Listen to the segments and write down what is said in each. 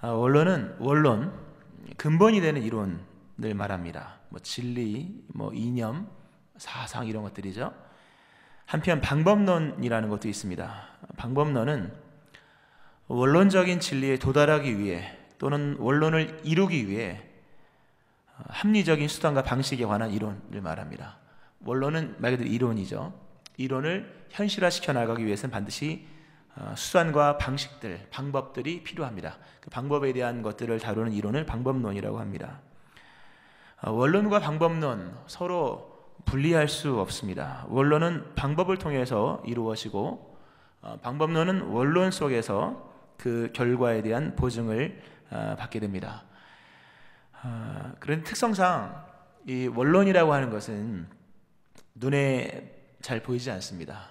원론입니다. 원론, 근본이 되는 이론을 말합니다. 진리, 이념, 사상 이런 것들이죠. 한편 방법론이라는 것도 있습니다. 방법론은 원론적인 진리에 도달하기 위해 또는 원론을 이루기 위해 합리적인 수단과 방식에 관한 이론을 말합니다. 원론은 말 그대로 이론이죠. 이론을 현실화시켜 나가기 위해서는 반드시 수단과 방식들, 방법들이 필요합니다. 그 방법에 대한 것들을 다루는 이론을 방법론이라고 합니다. 원론과 방법론 서로 분리할 수 없습니다. 원론은 방법을 통해서 이루어지고 방법론은 원론 속에서 그 결과에 대한 보증을 받게 됩니다. 그런 특성상 이 원론이라고 하는 것은 눈에 잘 보이지 않습니다.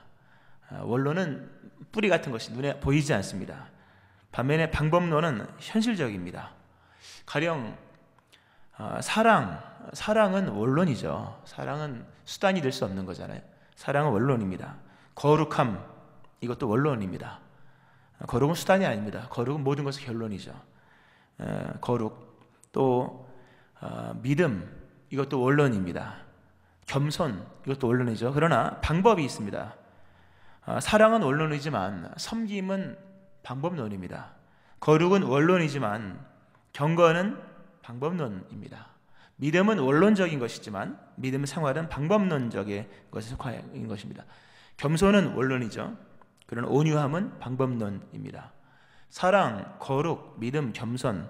원론은 뿌리 같은 것이 눈에 보이지 않습니다. 반면에 방법론은 현실적입니다. 가령 사랑은 원론이죠. 사랑은 수단이 될 수 없는 거잖아요. 사랑은 원론입니다. 거룩함, 이것도 원론입니다. 거룩은 수단이 아닙니다. 거룩은 모든 것의 결론이죠. 거룩, 또 믿음, 이것도 원론입니다. 겸손, 이것도 원론이죠. 그러나 방법이 있습니다. 사랑은 원론이지만 섬김은 방법론입니다. 거룩은 원론이지만 경건은 방법론입니다. 믿음은 원론적인 것이지만 믿음의 생활은 방법론적인 것에 속한 것입니다. 겸손은 원론이죠. 그러나 온유함은 방법론입니다. 사랑, 거룩, 믿음, 겸손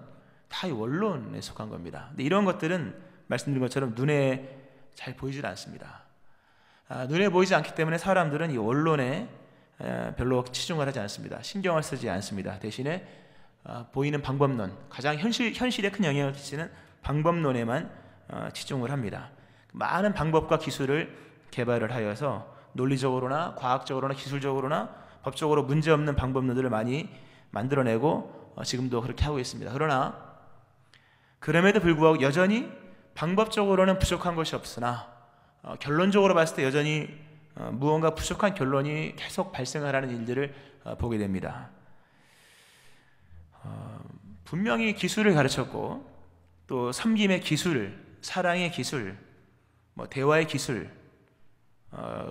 다 원론에 속한 겁니다. 근데 이런 것들은 말씀드린 것처럼 눈에 잘 보이질 않습니다. 눈에 보이지 않기 때문에 사람들은 이 원론에 별로 치중을 하지 않습니다. 신경을 쓰지 않습니다. 대신에 보이는 방법론, 가장 현실에 큰 영향을 끼치는 방법론에만 치중을 합니다. 많은 방법과 기술을 개발을 하여서 논리적으로나 과학적으로나 기술적으로나 법적으로 문제없는 방법론들을 많이 만들어내고 지금도 그렇게 하고 있습니다. 그러나 그럼에도 불구하고 여전히 방법적으로는 부족한 것이 없으나 결론적으로 봤을 때 여전히 무언가 부족한 결론이 계속 발생하는 일들을 보게 됩니다. 분명히 기술을 가르쳤고 또 섬김의 기술, 사랑의 기술, 대화의 기술,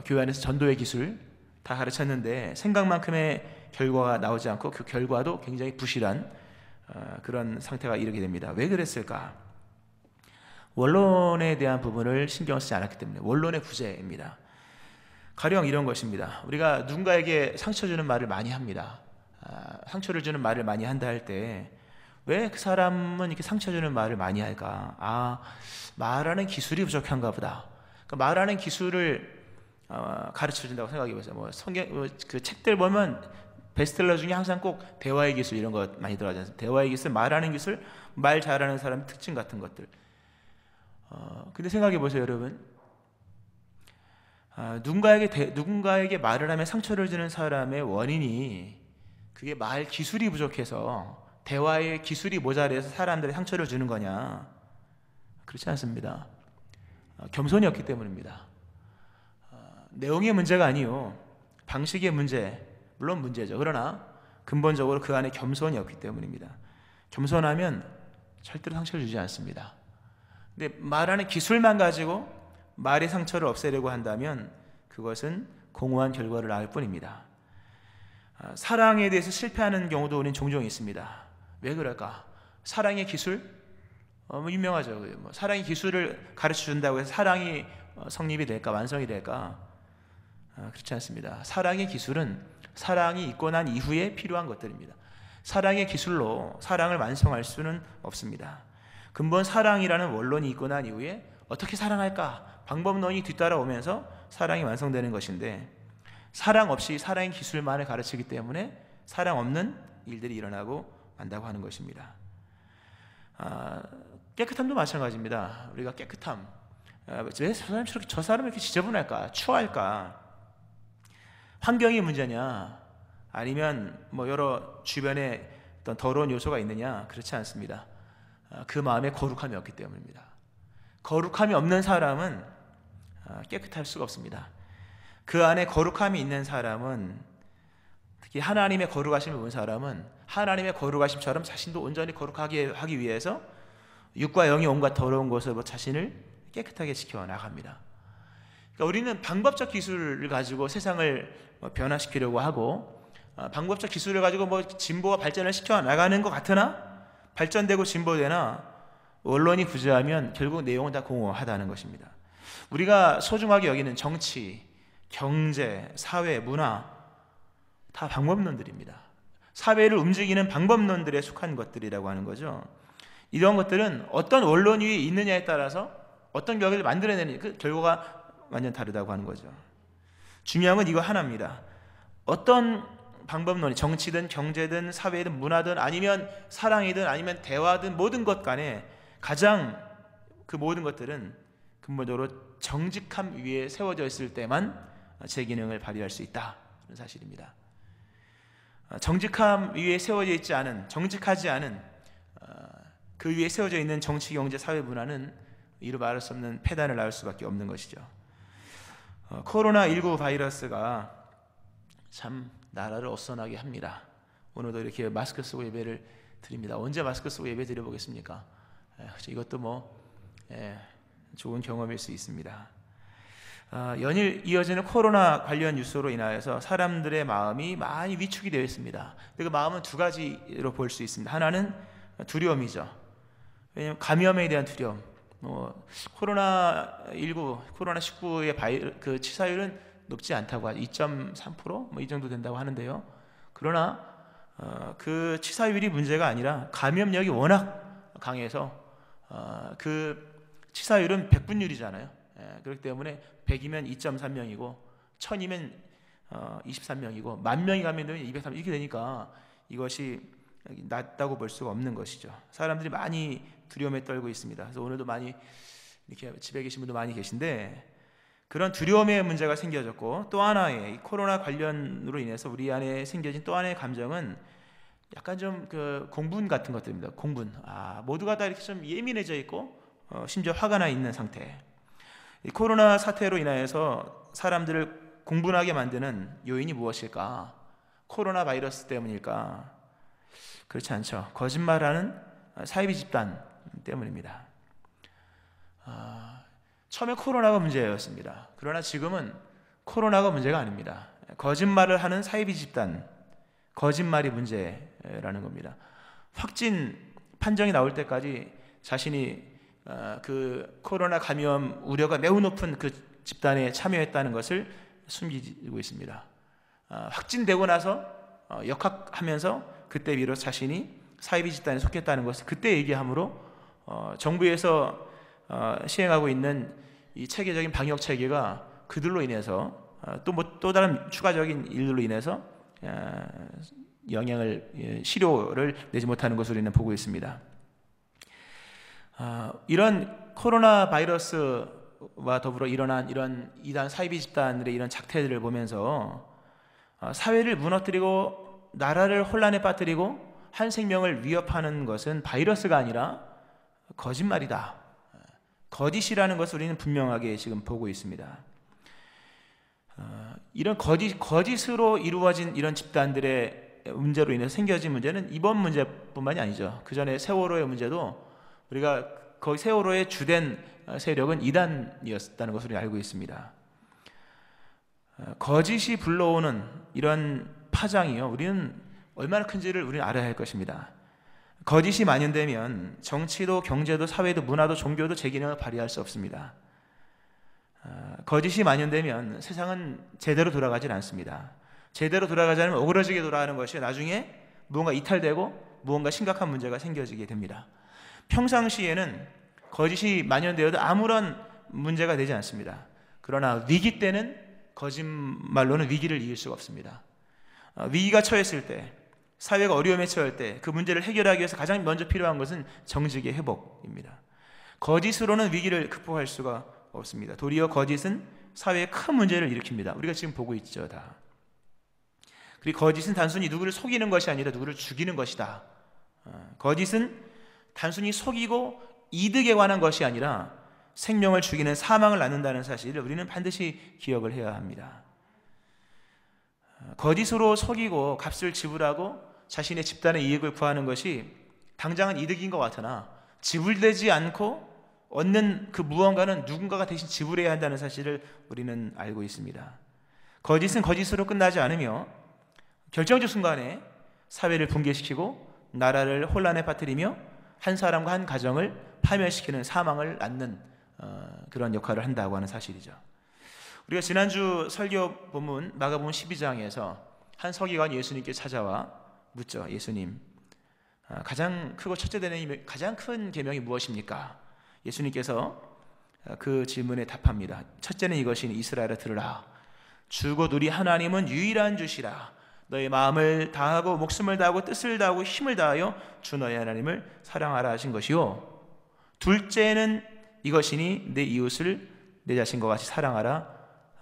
교회 안에서 전도의 기술 다 가르쳤는데 생각만큼의 결과가 나오지 않고 그 결과도 굉장히 부실한 그런 상태가 이르게 됩니다. 왜 그랬을까? 원론에 대한 부분을 신경 쓰지 않았기 때문에 원론의 부재입니다. 가령 이런 것입니다. 우리가 누군가에게 상처 주는 말을 많이 합니다. 상처를 주는 말을 많이 한다 할 때 왜 그 사람은 이렇게 상처 주는 말을 많이 할까? 말하는 기술이 부족한가 보다. 그러니까 말하는 기술을 가르쳐 준다고 생각해 보세요. 그 책들 보면 베스트셀러 중에 항상 꼭 대화의 기술 이런 거 많이 들어가지 않습니까? 대화의 기술, 말하는 기술, 말 잘하는 사람의 특징 같은 것들. 근데 생각해 보세요, 여러분. 누군가에게 말을 하면 상처를 주는 사람의 원인이 그게 말 기술이 부족해서 대화의 기술이 모자라서 사람들의 상처를 주는 거냐? 그렇지 않습니다. 겸손이 없기 때문입니다. 내용의 문제가 아니요, 방식의 문제, 물론 문제죠. 그러나 근본적으로 그 안에 겸손이 없기 때문입니다. 겸손하면 절대로 상처를 주지 않습니다. 근데 말하는 기술만 가지고 말의 상처를 없애려고 한다면 그것은 공허한 결과를 낳을 뿐입니다. 사랑에 대해서 실패하는 경우도 우리는 종종 있습니다. 왜 그럴까? 사랑의 기술? 유명하죠. 사랑의 기술을 가르쳐 준다고 해서 사랑이 성립이 될까? 완성이 될까? 그렇지 않습니다. 사랑의 기술은 사랑이 있고 난 이후에 필요한 것들입니다. 사랑의 기술로 사랑을 완성할 수는 없습니다. 근본 사랑이라는 원론이 있고 난 이후에 어떻게 사랑할까? 방법론이 뒤따라오면서 사랑이 완성되는 것인데, 사랑 없이 사랑의 기술만을 가르치기 때문에 사랑 없는 일들이 일어나고 만다고 하는 것입니다. 깨끗함도 마찬가지입니다. 우리가 깨끗함, 왜 저 사람이 이렇게 지저분할까? 추할까? 환경이 문제냐? 아니면 여러 주변에 어떤 더러운 요소가 있느냐? 그렇지 않습니다. 그 마음에 거룩함이 없기 때문입니다. 거룩함이 없는 사람은 깨끗할 수가 없습니다. 그 안에 거룩함이 있는 사람은 특히 하나님의 거룩하심을 본 사람은 하나님의 거룩하심처럼 자신도 온전히 거룩하게 하기 위해서 육과 영이 온갖 더러운 것으로 자신을 깨끗하게 지켜 나갑니다. 그러니까 우리는 방법적 기술을 가지고 세상을 변화시키려고 하고 방법적 기술을 가지고 진보와 발전을 시켜 나가는 것 같으나 발전되고 진보되나 언론이 부재하면 결국 내용은 다 공허하다는 것입니다. 우리가 소중하게 여기는 정치, 경제, 사회, 문화 다 방법론들입니다. 사회를 움직이는 방법론들에 속한 것들이라고 하는 거죠. 이런 것들은 어떤 원론 위에 있느냐에 따라서 어떤 결과를 만들어내는 그 결과가 완전 다르다고 하는 거죠. 중요한 건 이거 하나입니다. 어떤 방법론이 정치든 경제든 사회든 문화든 아니면 사랑이든 아니면 대화든 모든 것 간에 가장 그 모든 것들은 근본적으로 정직함 위에 세워져 있을 때만 제 기능을 발휘할 수 있다는 사실입니다. 정직함 위에 세워져 있지 않은, 정직하지 않은 그 위에 세워져 있는 정치, 경제, 사회, 문화는 이루 말할 수 없는 폐단을 낳을 수밖에 없는 것이죠. 코로나19 바이러스가 참 나라를 어수선하게 합니다. 오늘도 이렇게 마스크 쓰고 예배를 드립니다. 언제 마스크 쓰고 예배 드려보겠습니까? 이것도 좋은 경험일 수 있습니다. 연일 이어지는 코로나 관련 뉴스로 인하여서 사람들의 마음이 많이 위축이 되어 있습니다. 그 마음은 두 가지로 볼 수 있습니다. 하나는 두려움이죠. 왜냐하면 감염에 대한 두려움. 코로나19의 그 치사율은 높지 않다고 하죠. 2.3% 이 정도 된다고 하는데요. 그러나 그 치사율이 문제가 아니라 감염력이 워낙 강해서 그 치사율은 100분율이잖아요. 그렇기 때문에 100이면 2.3명이고 1000이면 23명이고 10,000명이 감염되면 203명 이렇게 되니까 이것이 낮다고 볼 수가 없는 것이죠. 사람들이 많이 두려움에 떨고 있습니다. 그래서 오늘도 많이 이렇게 집에 계신 분도 많이 계신데 그런 두려움의 문제가 생겨졌고 또 하나의 이 코로나 관련으로 인해서 우리 안에 생겨진 또 하나의 감정은 약간 좀 그 공분 같은 것들입니다. 공분. 모두가 다 이렇게 좀 예민해져 있고 심지어 화가 나 있는 상태. 이 코로나 사태로 인하여서 사람들을 공분하게 만드는 요인이 무엇일까? 코로나 바이러스 때문일까? 그렇지 않죠. 거짓말하는 사이비 집단 때문입니다. 처음에 코로나가 문제였습니다. 그러나 지금은 코로나가 문제가 아닙니다. 거짓말을 하는 사이비 집단, 거짓말이 문제라는 겁니다. 확진 판정이 나올 때까지 자신이 그 코로나 감염 우려가 매우 높은 그 집단에 참여했다는 것을 숨기고 있습니다. 확진되고 나서 역학하면서 그때 비로소 자신이 사이비 집단에 속했다는 것을 그때 얘기함으로 정부에서 시행하고 있는 이 체계적인 방역 체계가 그들로 인해서 또 다른 추가적인 일들로 인해서 실효를 내지 못하는 것으로 우리는 보고 있습니다. 이런 코로나 바이러스와 더불어 일어난 이런 이단 사이비 집단들의 이런 작태들을 보면서 사회를 무너뜨리고 나라를 혼란에 빠뜨리고 한 생명을 위협하는 것은 바이러스가 아니라 거짓말이다. 거짓이라는 것을 우리는 분명하게 지금 보고 있습니다. 이런 거짓으로 이루어진 이런 집단들의 문제로 인해서 생겨진 문제는 이번 문제뿐만이 아니죠. 그 전에 세월호의 문제도 우리가 거기 세월호의 주된 세력은 이단이었다는 것을 알고 있습니다. 거짓이 불러오는 이런 파장이요, 우리는 얼마나 큰지를 우리는 알아야 할 것입니다. 거짓이 만연되면 정치도 경제도 사회도 문화도 종교도 제 기능을 발휘할 수 없습니다. 거짓이 만연되면 세상은 제대로 돌아가질 않습니다. 제대로 돌아가지 않으면 오그러지게 돌아가는 것이 나중에 무언가 이탈되고 무언가 심각한 문제가 생겨지게 됩니다. 평상시에는 거짓이 만연되어도 아무런 문제가 되지 않습니다. 그러나 위기 때는 거짓말로는 위기를 이길 수가 없습니다. 위기가 처했을 때, 사회가 어려움에 처할 때 그 문제를 해결하기 위해서 가장 먼저 필요한 것은 정직의 회복입니다. 거짓으로는 위기를 극복할 수가 없습니다. 도리어 거짓은 사회에 큰 문제를 일으킵니다. 우리가 지금 보고 있죠, 다. 그리고 거짓은 단순히 누구를 속이는 것이 아니라 누구를 죽이는 것이다. 거짓은 단순히 속이고 이득에 관한 것이 아니라 생명을 죽이는 사망을 낳는다는 사실을 우리는 반드시 기억을 해야 합니다. 거짓으로 속이고 값을 지불하고 자신의 집단의 이익을 구하는 것이 당장은 이득인 것 같으나 지불되지 않고 얻는 그 무언가는 누군가가 대신 지불해야 한다는 사실을 우리는 알고 있습니다. 거짓은 거짓으로 끝나지 않으며 결정적 순간에 사회를 붕괴시키고 나라를 혼란에 빠뜨리며 한 사람과 한 가정을 파멸시키는 사망을 낳는 그런 역할을 한다고 하는 사실이죠. 우리가 지난주 설교 본문 마가복음 12장에서 한 서기관이 예수님께 찾아와 묻죠. 예수님, 가장 크고 첫째 되는 가장 큰 계명이 무엇입니까? 예수님께서 그 질문에 답합니다. 첫째는 이것이니 이스라엘아 들으라. 주 곧 우리 하나님은 유일한 주시라. 너의 마음을 다하고 목숨을 다하고 뜻을 다하고 힘을 다하여 주 너의 하나님을 사랑하라 하신 것이요. 둘째는 이것이니 내 이웃을 내 자신과 같이 사랑하라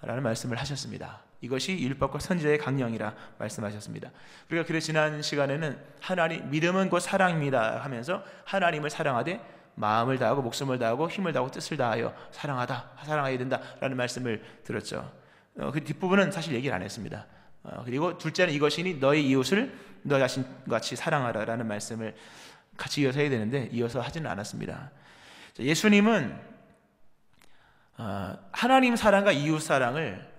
라는 말씀을 하셨습니다. 이것이 율법과 선지자의 강령이라 말씀하셨습니다. 우리가 그래 지난 시간에는 하나님, 믿음은 곧 사랑입니다 하면서 하나님을 사랑하되 마음을 다하고 목숨을 다하고 힘을 다하고 뜻을 다하여 사랑해야 된다라는 말씀을 들었죠. 그 뒷부분은 사실 얘기를 안 했습니다. 그리고 둘째는 이것이니 너의 이웃을 너 자신과 같이 사랑하라라는 말씀을 같이 이어서 해야 되는데 이어서 하지는 않았습니다. 예수님은 하나님 사랑과 이웃 사랑을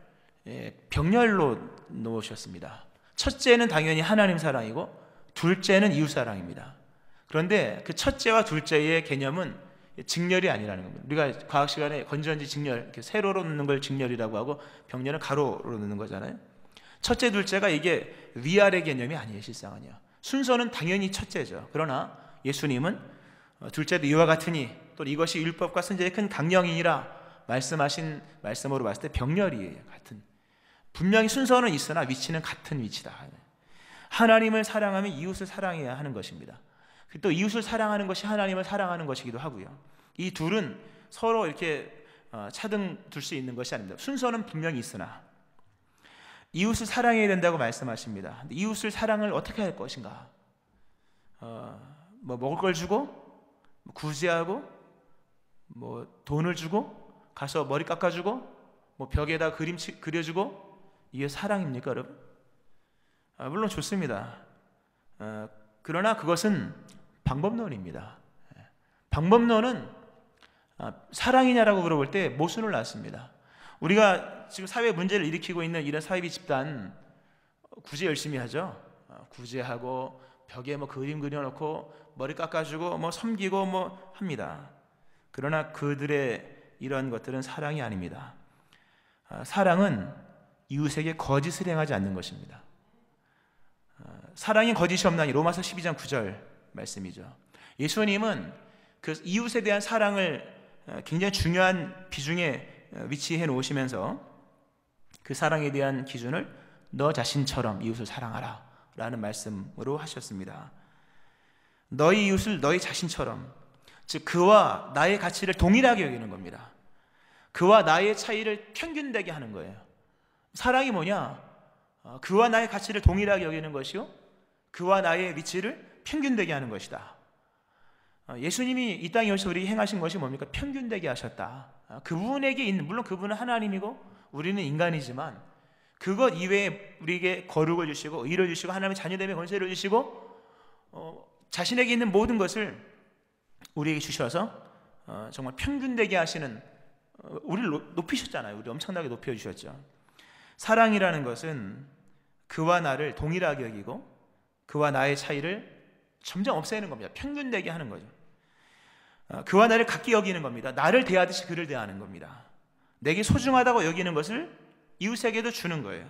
병렬로 놓으셨습니다. 첫째는 당연히 하나님 사랑이고 둘째는 이웃 사랑입니다. 그런데 그 첫째와 둘째의 개념은 직렬이 아니라는 겁니다. 우리가 과학 시간에 건전지 직렬, 이렇게 세로로 넣는 걸 직렬이라고 하고 병렬은 가로로 넣는 거잖아요. 첫째, 둘째가 이게 위아래 개념이 아니에요. 실상은요. 순서는 당연히 첫째죠. 그러나 예수님은 둘째도 이와 같으니 또 이것이 율법과 선지자의 큰 강령이니라 말씀하신 말씀으로 봤을 때 병렬이에요. 같은. 분명히 순서는 있으나 위치는 같은 위치다. 하나님을 사랑하면 이웃을 사랑해야 하는 것입니다. 또 이웃을 사랑하는 것이 하나님을 사랑하는 것이기도 하고요. 이 둘은 서로 이렇게 차등 둘 수 있는 것이 아닙니다. 순서는 분명히 있으나 이웃을 사랑해야 된다고 말씀하십니다. 이웃을 사랑을 어떻게 할 것인가? 뭐 먹을 걸 주고, 구제하고, 뭐 돈을 주고, 가서 머리 깎아주고, 뭐 벽에다 그림 그려주고, 이게 사랑입니까, 여러분? 물론 좋습니다. 그러나 그것은 방법론입니다. 방법론은 사랑이냐라고 물어볼 때 모순을 낳습니다. 우리가 지금 사회 문제를 일으키고 있는 이런 사이비 집단 구제 열심히 하죠. 구제하고 벽에 뭐 그림 그려놓고 머리 깎아주고 뭐 섬기고 뭐 합니다. 그러나 그들의 이런 것들은 사랑이 아닙니다. 사랑은 이웃에게 거짓을 행하지 않는 것입니다. 사랑이 거짓이 없나니 로마서 12장 9절 말씀이죠. 예수님은 그 이웃에 대한 사랑을 굉장히 중요한 비중에 위치해 놓으시면서 그 사랑에 대한 기준을 너 자신처럼 이웃을 사랑하라 라는 말씀으로 하셨습니다. 너희 이웃을 너희 자신처럼, 즉 그와 나의 가치를 동일하게 여기는 겁니다. 그와 나의 차이를 평균되게 하는 거예요. 사랑이 뭐냐? 그와 나의 가치를 동일하게 여기는 것이요, 그와 나의 위치를 평균되게 하는 것이다. 예수님이 이 땅에 오셔서 우리에게 행하신 것이 뭡니까? 평균되게 하셨다. 그분에게 있는, 물론 그분은 하나님이고 우리는 인간이지만 그것 이외에 우리에게 거룩을 주시고 의를 주시고 하나님의 자녀됨의 권세를 주시고 자신에게 있는 모든 것을 우리에게 주셔서 정말 평균되게 하시는, 우리를 높이셨잖아요. 우리 엄청나게 높여주셨죠. 사랑이라는 것은 그와 나를 동일하게 여기고 그와 나의 차이를 점점 없애는 겁니다. 평균되게 하는 거죠. 그와 나를 같게 여기는 겁니다. 나를 대하듯이 그를 대하는 겁니다. 내게 소중하다고 여기는 것을 이웃에게도 주는 거예요.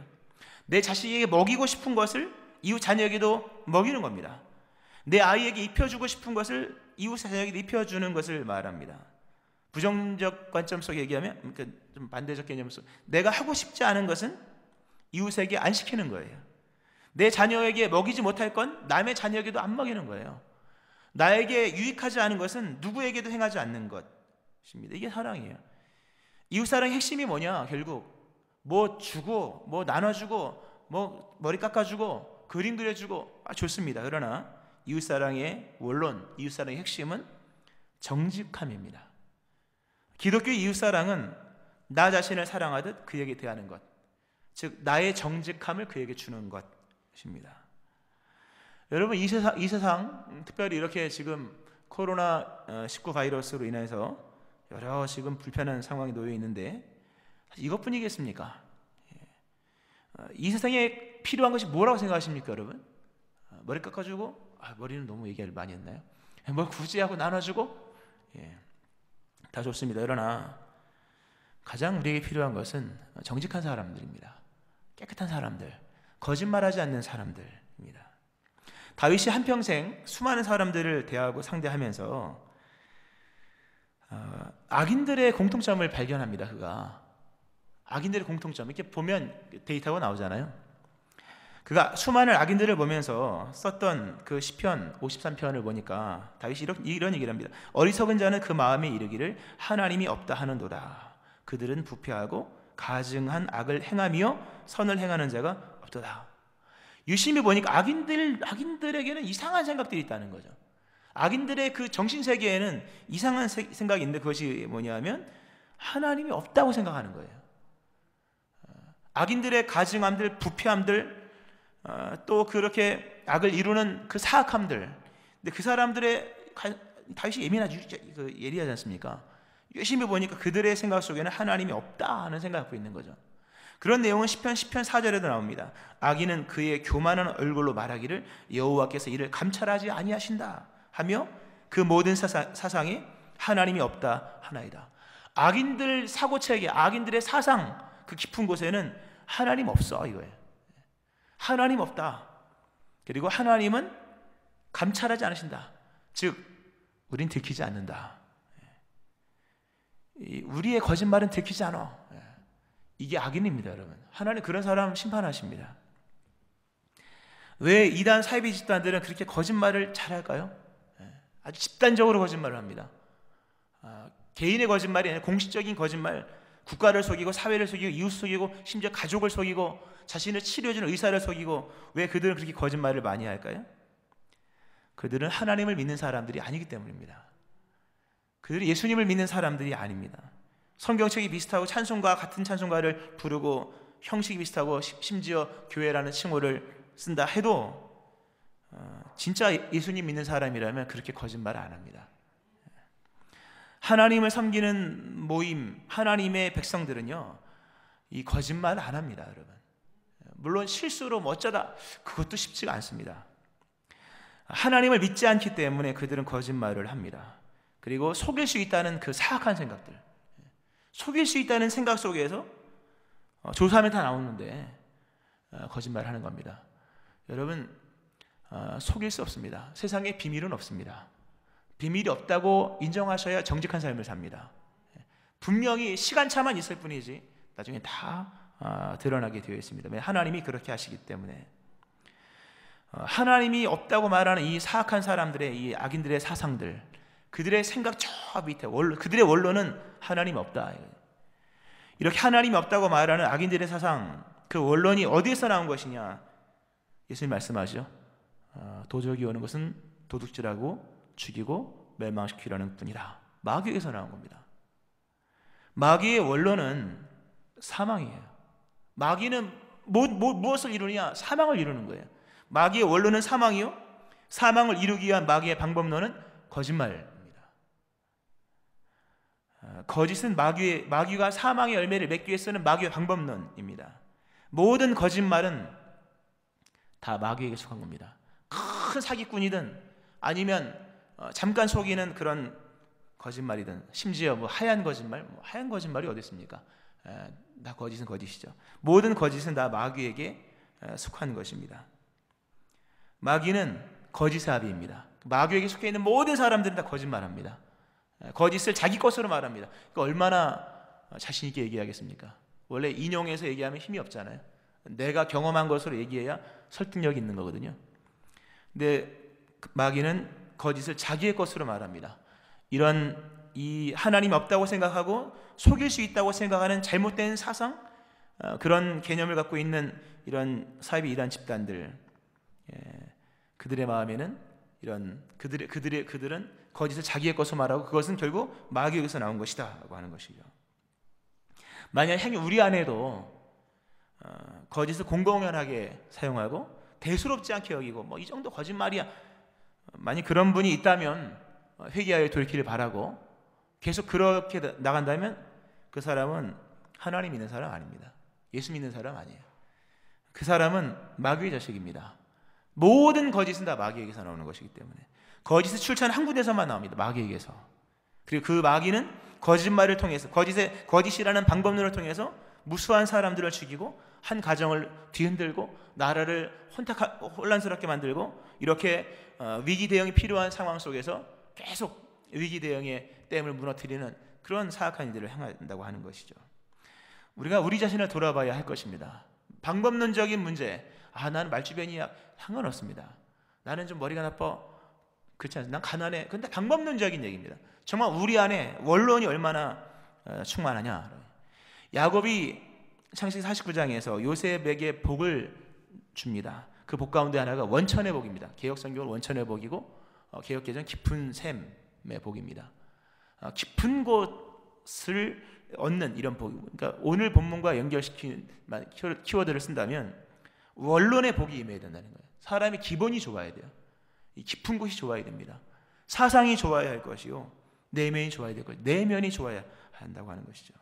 내 자식에게 먹이고 싶은 것을 이웃 자녀에게도 먹이는 겁니다. 내 아이에게 입혀주고 싶은 것을 이웃 자녀에게 입혀주는 것을 말합니다. 부정적 관점 속에 얘기하면, 그러니까 좀 반대적 개념 속, 내가 하고 싶지 않은 것은 이웃에게 안 시키는 거예요. 내 자녀에게 먹이지 못할 건 남의 자녀에게도 안 먹이는 거예요. 나에게 유익하지 않은 것은 누구에게도 행하지 않는 것입니다. 이게 사랑이에요. 이웃사랑의 핵심이 뭐냐? 결국 뭐 주고, 뭐 나눠주고, 뭐 머리 깎아주고, 그림 그려주고, 좋습니다. 그러나 이웃사랑의 원론, 이웃사랑의 핵심은 정직함입니다. 기독교의 이웃사랑은 나 자신을 사랑하듯 그에게 대하는 것, 즉 나의 정직함을 그에게 주는 것입니다. 여러분, 이 세상 특별히 이렇게 지금 코로나19 바이러스로 인해서 여러 지금 불편한 상황이 놓여 있는데 이것뿐이겠습니까? 이 세상에 필요한 것이 뭐라고 생각하십니까, 여러분? 머리 깎아주고, 머리는 너무 얘기를 많이 했나요? 뭘 굳이 하고 나눠주고, 다 좋습니다. 그러나 가장 우리에게 필요한 것은 정직한 사람들입니다. 깨끗한 사람들, 거짓말하지 않는 사람들입니다. 다윗이 한평생 수많은 사람들을 대하고 상대하면서 악인들의 공통점을 발견합니다. 그가 악인들의 공통점, 이렇게 보면 데이터가 나오잖아요. 그가 수많은 악인들을 보면서 썼던 그 시편 53편을 보니까 다윗이 이런 얘기를 합니다. 어리석은 자는 그 마음에 이르기를 하나님이 없다 하는도다. 그들은 부패하고 가증한 악을 행하며 선을 행하는 자가 없도다. 유심히 보니까 악인들에게는 이상한 생각들이 있다는 거죠. 악인들의 그 정신세계에는 이상한 생각이 있는데 그것이 뭐냐면 하나님이 없다고 생각하는 거예요. 악인들의 가증함들, 부패함들, 또 그렇게 악을 이루는 그 사악함들, 근데 그 사람들의 다윗이 예리하지 않습니까? 열심히 보니까 그들의 생각 속에는 하나님이 없다 하는 생각을 갖고 있는 거죠. 그런 내용은 시편 4절에도 나옵니다. 악인은 그의 교만한 얼굴로 말하기를 여호와께서 이를 감찰하지 아니하신다 하며 그 모든 사상에 하나님이 없다 하나이다. 악인들 사고체계, 악인들의 사상, 그 깊은 곳에는 하나님 없어, 이거예요. 하나님 없다. 그리고 하나님은 감찰하지 않으신다. 즉 우린 들키지 않는다. 우리의 거짓말은 들키지 않아. 이게 악인입니다, 여러분. 하나님 그런 사람 심판하십니다. 왜 이단 사이비 집단들은 그렇게 거짓말을 잘할까요? 아주 집단적으로 거짓말을 합니다. 개인의 거짓말이 아니라 공식적인 거짓말, 국가를 속이고 사회를 속이고 이웃 속이고 심지어 가족을 속이고 자신을 치료해주는 의사를 속이고, 왜 그들은 그렇게 거짓말을 많이 할까요? 그들은 하나님을 믿는 사람들이 아니기 때문입니다. 그들이 예수님을 믿는 사람들이 아닙니다. 성경책이 비슷하고 찬송가 같은 찬송가를 부르고 형식이 비슷하고 심지어 교회라는 칭호를 쓴다 해도 진짜 예수님 믿는 사람이라면 그렇게 거짓말 안 합니다. 하나님을 섬기는 모임, 하나님의 백성들은요, 이 거짓말 안 합니다, 여러분. 물론 실수로 어쩌다 그것도 쉽지가 않습니다. 하나님을 믿지 않기 때문에 그들은 거짓말을 합니다. 그리고 속일 수 있다는 그 사악한 생각들, 속일 수 있다는 생각 속에서 조사하면 다 나오는데 거짓말하는 겁니다. 여러분, 속일 수 없습니다. 세상에 비밀은 없습니다. 비밀이 없다고 인정하셔야 정직한 삶을 삽니다. 분명히 시간차만 있을 뿐이지 나중에 다 드러나게 되어 있습니다. 하나님이 그렇게 하시기 때문에. 하나님이 없다고 말하는 이 사악한 사람들의, 이 악인들의 사상들, 그들의 생각 저 밑에 그들의 원론은 하나님이 없다. 이렇게 하나님이 없다고 말하는 악인들의 사상, 그 원론이 어디에서 나온 것이냐? 예수님 말씀하시죠. 도적이 오는 것은 도둑질하고 죽이고 멸망시키려는 뿐이라. 마귀에서 나온 겁니다. 마귀의 원론은 사망이에요. 마귀는 무엇을 이루느냐? 사망을 이루는 거예요. 마귀의 원론은 사망이요, 사망을 이루기 위한 마귀의 방법론은 거짓말입니다. 거짓은 마귀가 사망의 열매를 맺기 위해서는 마귀의 방법론입니다. 모든 거짓말은 다 마귀에게 속한 겁니다. 큰 사기꾼이든 아니면 잠깐 속이는 그런 거짓말이든, 심지어 하얀 거짓말, 하얀 거짓말이 어디 있습니까? 다 거짓은 거짓이죠. 모든 거짓은 다 마귀에게 속한 것입니다. 마귀는 거짓의 아비입니다. 마귀에게 속해 있는 모든 사람들은 다 거짓말합니다. 거짓을 자기 것으로 말합니다. 그러니까 얼마나 자신 있게 얘기하겠습니까? 원래 인용해서 얘기하면 힘이 없잖아요. 내가 경험한 것으로 얘기해야 설득력이 있는 거거든요. 근데 마귀는 거짓을 자기의 것으로 말합니다. 이 하나님 없다고 생각하고 속일 수 있다고 생각하는 잘못된 사상, 그런 개념을 갖고 있는 이런 사이비 이단 집단들, 그들의 마음에는 그들은 거짓을 자기의 것으로 말하고 그것은 결국 마귀에게서 나온 것이다 라고 하는 것이죠. 만약 우리 안에도 거짓을 공공연하게 사용하고 대수롭지 않게 여기고 뭐 이 정도 거짓말이야. 만약 그런 분이 있다면 회개하여 돌이키를 바라고 계속 그렇게 나간다면 그 사람은 하나님 믿는 사람 아닙니다. 예수 믿는 사람 아니에요. 그 사람은 마귀의 자식입니다. 모든 거짓은 다 마귀에게서 나오는 것이기 때문에 거짓의 출처는 한 군데서만 나옵니다. 마귀에게서. 그리고 그 마귀는 거짓말을 통해서 거짓이라는 방법론을 통해서 무수한 사람들을 죽이고 한 가정을 뒤흔들고 나라를 혼란스럽게 만들고 이렇게 위기 대응이 필요한 상황 속에서 계속 위기 대응의 댐을 무너뜨리는 그런 사악한 일들을 행한다고 하는 것이죠. 우리가 우리 자신을 돌아봐야 할 것입니다. 방법론적인 문제, 나는 말주변이야, 상관없습니다. 나는 좀 머리가 나빠, 그렇지 않습니다. 난 가난해. 근데 방법론적인 얘기입니다. 정말 우리 안에 원론이 얼마나 충만하냐. 야곱이 창세기 49장에서 요셉에게 복을 줍니다. 그 복 가운데 하나가 원천의 복입니다. 개혁성경은 원천의 복이고 개혁개정은 깊은 샘의 복입니다. 깊은 곳을 얻는 이런 복. 그러니까 오늘 본문과 연결시킨 키워드를 쓴다면 원론의 복이 임해야 된다는 거예요. 사람의 기본이 좋아야 돼요. 이 깊은 곳이 좋아야 됩니다. 사상이 좋아야 할 것이요, 내면이 좋아야 될 것이요, 내면이 좋아야 한다고 하는 것이죠.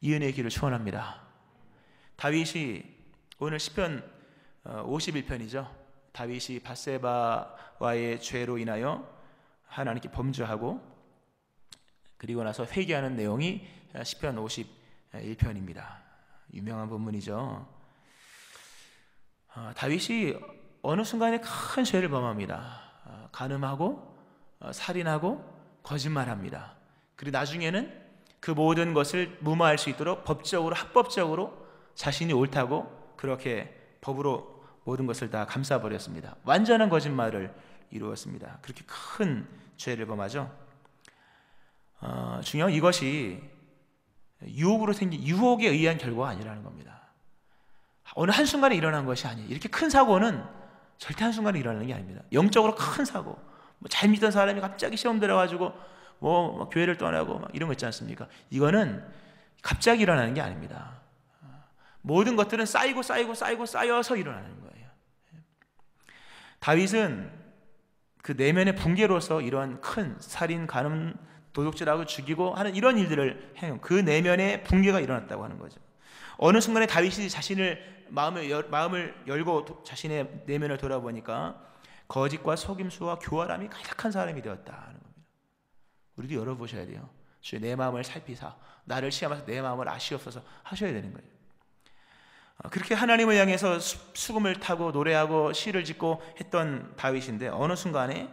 이 은혜의 길을 축원합니다. 다윗이 오늘 시편 51편이죠. 다윗이 밧세바와의 죄로 인하여 하나님께 범죄하고 그리고 나서 회개하는 내용이 시편 51편입니다. 유명한 본문이죠. 다윗이 어느 순간에 큰 죄를 범합니다. 간음하고 살인하고 거짓말합니다. 그리고 나중에는 그 모든 것을 무마할 수 있도록 법적으로 합법적으로 자신이 옳다고 그렇게 법으로 모든 것을 다 감싸버렸습니다. 완전한 거짓말을 이루었습니다. 그렇게 큰 죄를 범하죠. 중요한 이것이 유혹으로 생긴 유혹에 의한 결과가 아니라는 겁니다. 어느 한순간에 일어난 것이 아니에요. 이렇게 큰 사고는 절대 한순간에 일어나는 게 아닙니다. 영적으로 큰 사고, 잘 믿던 사람이 갑자기 시험 들어가지고 교회를 떠나고 이런 거 있지 않습니까? 이거는 갑자기 일어나는 게 아닙니다. 모든 것들은 쌓여서 일어나는 거예요. 다윗은 그 내면의 붕괴로서 이러한 큰 살인, 간음, 도둑질하고 죽이고 하는 이런 일들을 해요. 그 내면의 붕괴가 일어났다고 하는 거죠. 어느 순간에 다윗이 자신을 마음을 열고 자신의 내면을 돌아보니까 거짓과 속임수와 교활함이 가득한 사람이 되었다 하는 겁니다. 우리도 열어보셔야 돼요. 주의 내 마음을 살피사 나를 시험하사 내 마음을 아시옵소서 하셔야 되는 거예요. 그렇게 하나님을 향해서 수금을 타고 노래하고 시를 짓고 했던 다윗인데 어느 순간에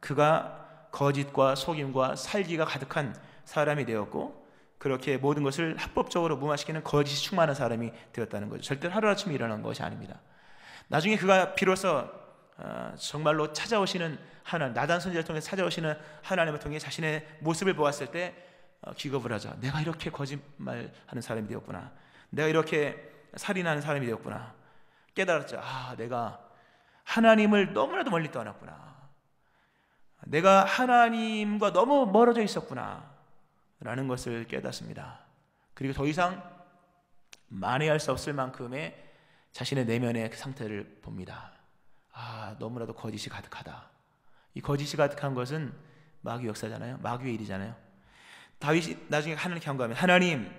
그가 거짓과 속임과 살기가 가득한 사람이 되었고 그렇게 모든 것을 합법적으로 무마시키는 거짓이 충만한 사람이 되었다는 거죠. 절대 하루아침에 일어난 것이 아닙니다. 나중에 그가 비로소 정말로 찾아오시는 하나님, 나단 선지자를 통해 찾아오시는 하나님을 통해 자신의 모습을 보았을 때 기겁을 하죠. 내가 이렇게 거짓말하는 사람이 되었구나. 내가 이렇게 살인하는 사람이 되었구나. 깨달았죠. 내가 하나님을 너무나도 멀리 떠났구나. 내가 하나님과 너무 멀어져 있었구나 라는 것을 깨닫습니다. 그리고 더 이상 만회할 수 없을 만큼의 자신의 내면의 그 상태를 봅니다. 너무나도 거짓이 가득하다. 이 거짓이 가득한 것은 마귀 역사잖아요. 마귀의 일이잖아요. 다윗이 나중에 하나님께 간구하면 하나님,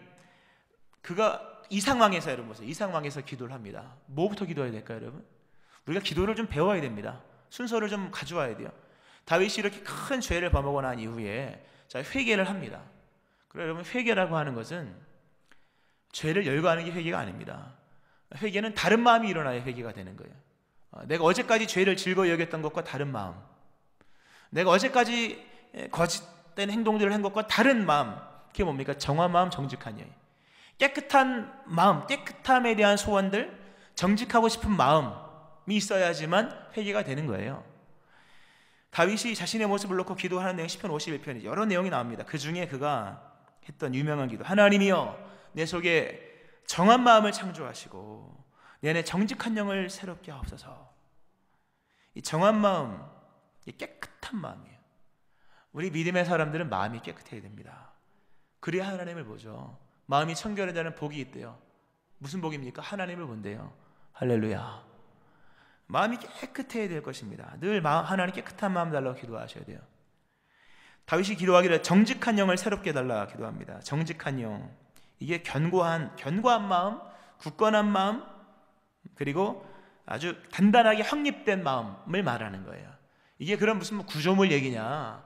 그가 이 상황에서 여러분 보세요. 이 상황에서 기도를 합니다. 뭐부터 기도해야 될까요, 여러분? 우리가 기도를 좀 배워야 됩니다. 순서를 좀 가져와야 돼요. 다윗이 이렇게 큰 죄를 범하고 난 이후에 회개를 합니다. 그래서 여러분, 회개라고 하는 것은 죄를 열거하는 게 회개가 아닙니다. 회개는 다른 마음이 일어나야 회개가 되는 거예요. 내가 어제까지 죄를 즐거이 여겼던 것과 다른 마음, 내가 어제까지 거짓된 행동들을 한 것과 다른 마음, 그게 뭡니까? 정한 마음, 정직한 여. 깨끗한 마음, 깨끗함에 대한 소원들, 정직하고 싶은 마음이 있어야지만 회개가 되는 거예요. 다윗이 자신의 모습을 놓고 기도하는 내용 시편 51편이죠. 여러 내용이 나옵니다. 그 중에 그가 했던 유명한 기도, 하나님이여 내 속에 정한 마음을 창조하시고 내 안에 정직한 영을 새롭게 하옵소서. 이 정한 마음, 이 깨끗한 마음이에요. 우리 믿음의 사람들은 마음이 깨끗해야 됩니다. 그래야 하나님을 보죠. 마음이 청결한 자는 복이 있대요. 무슨 복입니까? 하나님을 본대요. 할렐루야. 마음이 깨끗해야 될 것입니다. 늘 하나님 깨끗한 마음 달라고 기도하셔야 돼요. 다윗이 기도하기를 정직한 영을 새롭게 달라 기도합니다. 정직한 영, 이게 견고한 마음, 굳건한 마음, 그리고 아주 단단하게 확립된 마음을 말하는 거예요. 이게 그런 무슨 구조물 얘기냐,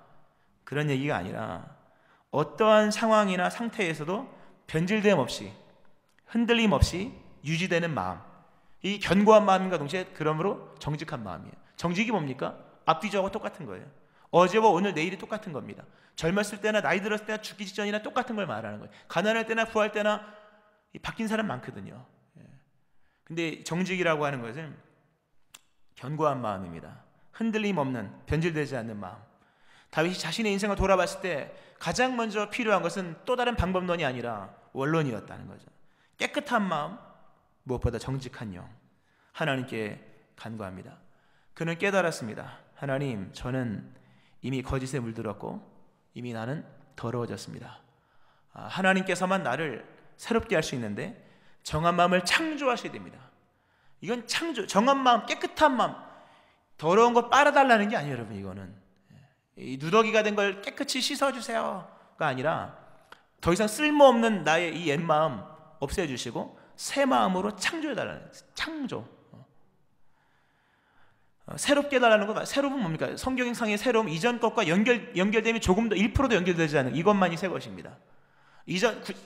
그런 얘기가 아니라 어떠한 상황이나 상태에서도 변질됨 없이, 흔들림 없이 유지되는 마음, 이 견고한 마음인가 동시에 그러므로 정직한 마음이에요. 정직이 뭡니까? 앞뒤적으로 똑같은 거예요. 어제와 오늘 내일이 똑같은 겁니다. 젊었을 때나 나이 들었을 때나 죽기 직전이나 똑같은 걸 말하는 거예요. 가난할 때나 부할 때나 바뀐 사람 많거든요. 근데 정직이라고 하는 것은 견고한 마음입니다. 흔들림 없는, 변질되지 않는 마음. 다윗이 자신의 인생을 돌아봤을 때 가장 먼저 필요한 것은 또 다른 방법론이 아니라 원론이었다는 거죠. 깨끗한 마음, 무엇보다 정직한 영, 하나님께 간구합니다. 그는 깨달았습니다. 하나님, 저는 이미 거짓에 물들었고 이미 나는 더러워졌습니다. 하나님께서만 나를 새롭게 할 수 있는데 정한 마음을 창조하셔야 됩니다. 이건 창조, 정한 마음, 깨끗한 마음, 더러운 거 빨아달라는 게 아니에요. 여러분, 이거는 이 누더기가 된 걸 깨끗이 씻어주세요가 아니라 더 이상 쓸모없는 나의 이 옛마음 없애주시고 새 마음으로 창조해달라는 거예요. 창조. 새롭게 해달라는 거, 새로운 뭡니까? 성경상의 새로움, 이전 것과 연결됨이 조금 더 1%도 연결되지 않은 이것만이 새 것입니다.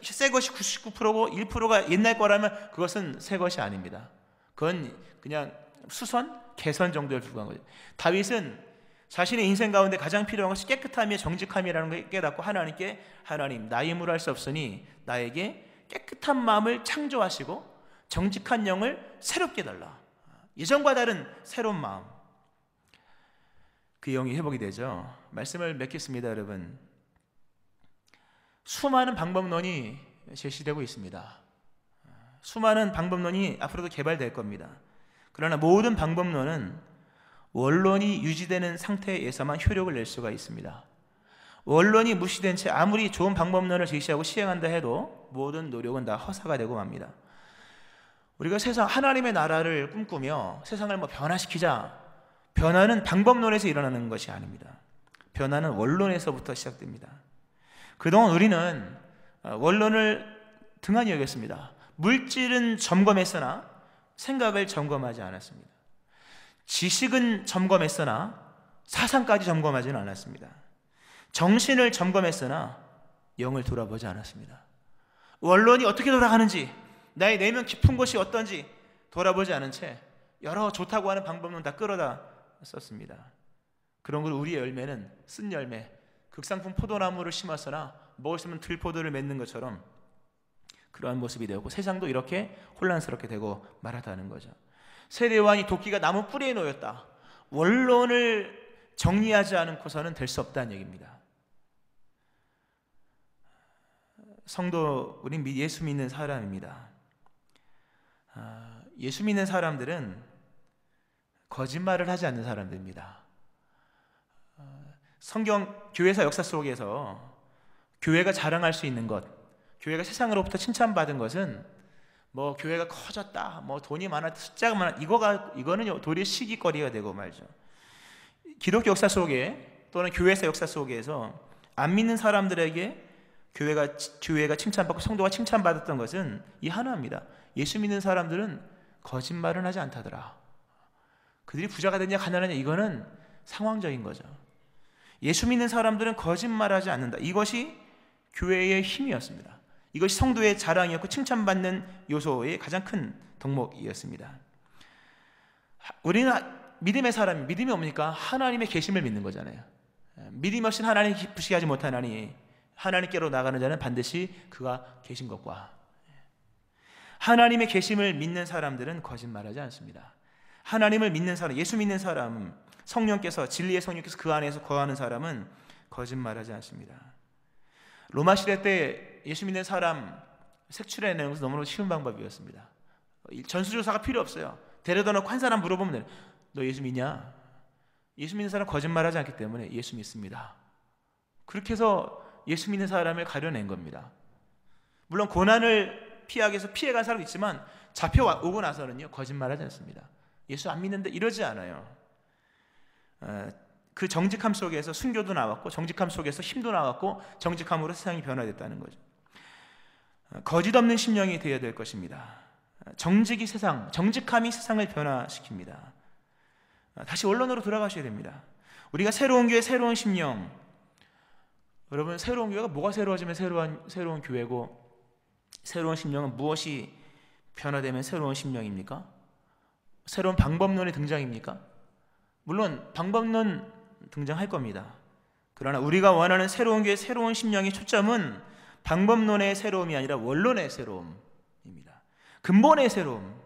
새 것이 99%고 1%가 옛날 거라면 그것은 새 것이 아닙니다. 그건 그냥 수선, 개선 정도에 불과한 거죠. 다윗은 자신의 인생 가운데 가장 필요한 것이 깨끗함이며 정직함이라는 걸 깨닫고 하나님께, 하나님, 나의 힘으로 할 수 없으니 나에게 깨끗한 마음을 창조하시고 정직한 영을 새롭게 달라. 예전과 다른 새로운 마음, 그 영이 회복이 되죠. 말씀을 맺겠습니다. 여러분, 수많은 방법론이 제시되고 있습니다. 수많은 방법론이 앞으로도 개발될 겁니다. 그러나 모든 방법론은 원론이 유지되는 상태에서만 효력을 낼 수가 있습니다. 원론이 무시된 채 아무리 좋은 방법론을 제시하고 시행한다 해도 모든 노력은 다 허사가 되고 맙니다. 우리가 하나님의 나라를 꿈꾸며 세상을 변화시키자, 변화는 방법론에서 일어나는 것이 아닙니다. 변화는 원론에서부터 시작됩니다. 그동안 우리는 원론을 등한히 여겼습니다. 물질은 점검했으나 생각을 점검하지 않았습니다. 지식은 점검했으나 사상까지 점검하지는 않았습니다. 정신을 점검했으나 영을 돌아보지 않았습니다. 원론이 어떻게 돌아가는지, 나의 내면 깊은 곳이 어떤지 돌아보지 않은 채 여러 좋다고 하는 방법론 다 끌어다 썼습니다. 그런 걸 우리의 열매는 쓴 열매, 극상품 포도나무를 심었으나 먹었으면 들포도를 맺는 것처럼 그러한 모습이 되었고, 세상도 이렇게 혼란스럽게 되고 말하다는 거죠. 세례요한이 도끼가 나무 뿌리에 놓였다. 원론을 정리하지 않고서는 될 수 없다는 얘기입니다. 성도, 우린 예수 믿는 사람입니다. 예수 믿는 사람들은 거짓말을 하지 않는 사람들입니다. 성경 교회사 역사 속에서 교회가 자랑할 수 있는 것, 교회가 세상으로부터 칭찬받은 것은 교회가 커졌다, 돈이 많았다, 숫자가 많았다, 이거는 도리어 시기거리가 되고 말죠. 기독교 역사 속에 또는 교회사 역사 속에서 안 믿는 사람들에게 교회가 칭찬받고 성도가 칭찬받았던 것은 이 하나입니다. 예수 믿는 사람들은 거짓말은 하지 않다더라. 그들이 부자가 됐냐 가난하냐 이거는 상황적인 거죠. 예수 믿는 사람들은 거짓말하지 않는다. 이것이 교회의 힘이었습니다. 이것이 성도의 자랑이었고 칭찬받는 요소의 가장 큰 덕목이었습니다. 우리는 믿음의 사람, 믿음이 뭡니까? 하나님의 계심을 믿는 거잖아요. 믿음 없이는 하나님 기쁘시게 하지 못하나니 하나님께로 나가는 자는 반드시 그가 계신 것과, 하나님의 계심을 믿는 사람들은 거짓말하지 않습니다. 하나님을 믿는 사람, 예수 믿는 사람, 성령께서, 진리의 성령께서 그 안에서 거하는 사람은 거짓말하지 않습니다. 로마 시대 때 예수 믿는 사람 색출해내는 것은 너무나 쉬운 방법이었습니다. 전수조사가 필요 없어요. 데려다 놓고 한 사람 물어보면 너 예수 믿냐? 예수 믿는 사람 거짓말하지 않기 때문에 예수 믿습니다. 그렇게 해서 예수 믿는 사람을 가려낸 겁니다. 물론 고난을 피하기 위해서 피해간 사람도 있지만 잡혀오고 나서는요 거짓말하지 않습니다. 예수 안 믿는데 이러지 않아요. 그 정직함 속에서 순교도 나왔고 정직함 속에서 힘도 나왔고 정직함으로 세상이 변화됐다는 거죠. 거짓 없는 심령이 되어야 될 것입니다. 정직함이 세상을 변화시킵니다. 다시 원론으로 돌아가셔야 됩니다. 우리가 새로운 교회, 새로운 심령. 여러분, 새로운 교회가 뭐가 새로워지면 새로운 교회고, 새로운 심령은 무엇이 변화되면 새로운 심령입니까? 새로운 방법론의 등장입니까? 물론 방법론 등장할 겁니다. 그러나 우리가 원하는 새로운 교회, 새로운 심령의 초점은 방법론의 새로움이 아니라 원론의 새로움입니다. 근본의 새로움,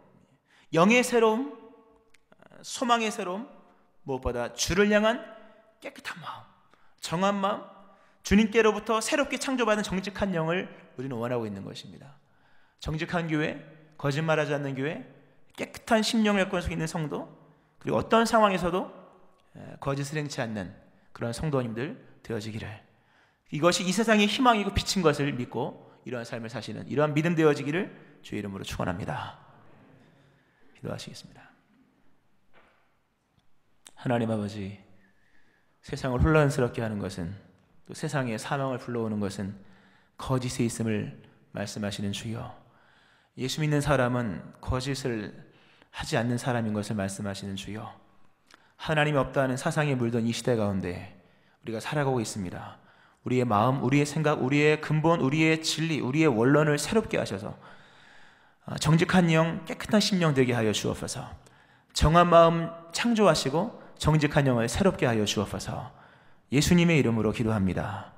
영의 새로움, 소망의 새로움, 무엇보다 주를 향한 깨끗한 마음, 정한 마음, 주님께로부터 새롭게 창조받은 정직한 영을 우리는 원하고 있는 것입니다. 정직한 교회, 거짓말하지 않는 교회, 깨끗한 심령을 갖고 있는 성도, 그리고 어떤 상황에서도 거짓을 행치 않는 그런 성도님들 되어지기를, 이것이 이 세상의 희망이고 빛인 것을 믿고 이러한 삶을 사시는 이러한 믿음 되어지기를 주의 이름으로 축원합니다. 기도하시겠습니다. 하나님 아버지, 세상을 혼란스럽게 하는 것은, 또 세상에 사망을 불러오는 것은 거짓에 있음을 말씀하시는 주여, 예수 믿는 사람은 거짓을 하지 않는 사람인 것을 말씀하시는 주여, 하나님이 없다는 사상에 물든 이 시대 가운데 우리가 살아가고 있습니다. 우리의 마음, 우리의 생각, 우리의 근본, 우리의 진리, 우리의 원론을 새롭게 하셔서 정직한 영, 깨끗한 심령 되게 하여 주옵소서. 정한 마음 창조하시고 정직한 영을 새롭게 하여 주옵소서. 예수님의 이름으로 기도합니다.